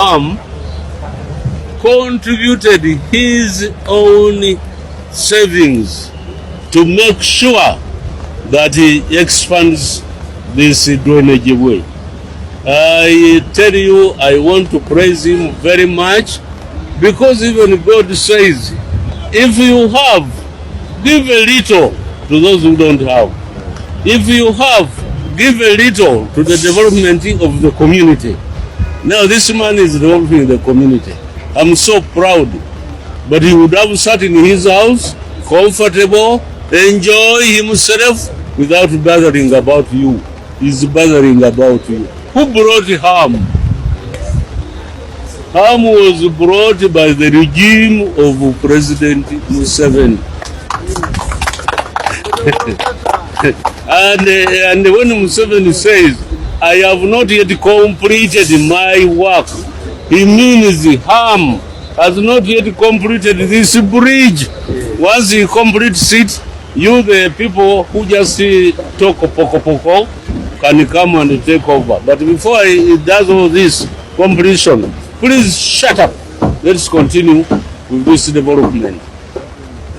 Ham contributed his own savings to make sure that he expands this drainage way. I tell you, I want to praise him very much, because even God says, if you have, give a little to those who don't have. If you have, give a little to the development of the community. Now this man is developing the community. I'm so proud. But he would have sat in his house, comfortable, enjoy himself without bothering about you. He's bothering about you. Who brought Ham? Ham was brought by the regime of President Museveni. and when Museveni says, I have not yet completed my work, he means Ham has not yet completed this bridge. Once he completes it, you, the people who just talk poko, can come and take over. But before he does all this completion, please shut up. Let's continue with this development.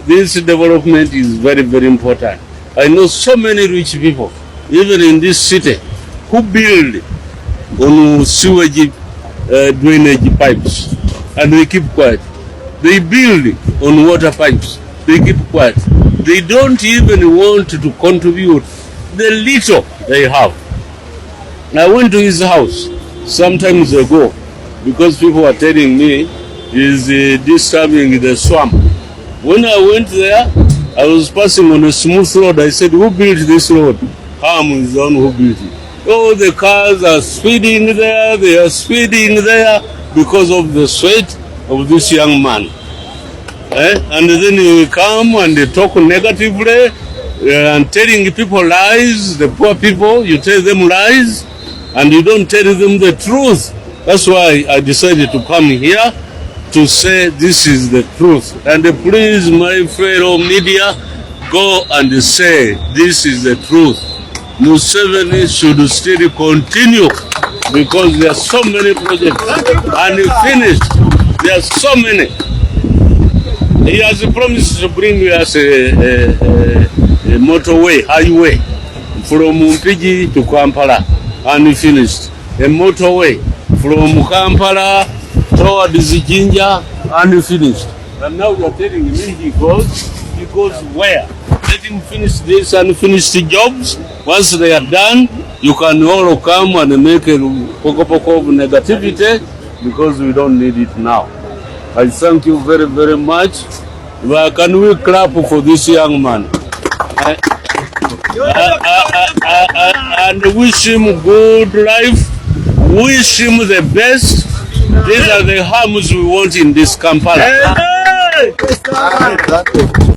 This development is very, very important. I know so many rich people, even in this city, who build on sewage drainage pipes, and they keep quiet. They build on water pipes, they keep quiet. They don't even want to contribute the little they have. I went to his house some times ago because people were telling me he's disturbing the swamp. When I went there, I was passing on a smooth road. I said, who built this road? Ham is the one who built it. Oh, the cars are speeding there, they are speeding there because of the sweat of this young man. And then you come and they talk negatively and telling people lies, the poor people, you tell them lies and you don't tell them the truth. That's why I decided to come here to say this is the truth. And please, my fellow media, go and say this is the truth. Museveni should still continue because there are so many projects and he finished. There are so many. He has promised to bring us a motorway, highway from Mpigi to Kampala, and he finished. A motorway from Kampala towards Jinja, and he finished. And now you are telling me he goes where? Let him finish this unfinished jobs. Once they are done, you can all come and make a poko of negativity because we don't need it now. I thank you very, very much. Can we clap for this young man? And wish him good life. Wish him the best. These are the Hams we want in this Kampala.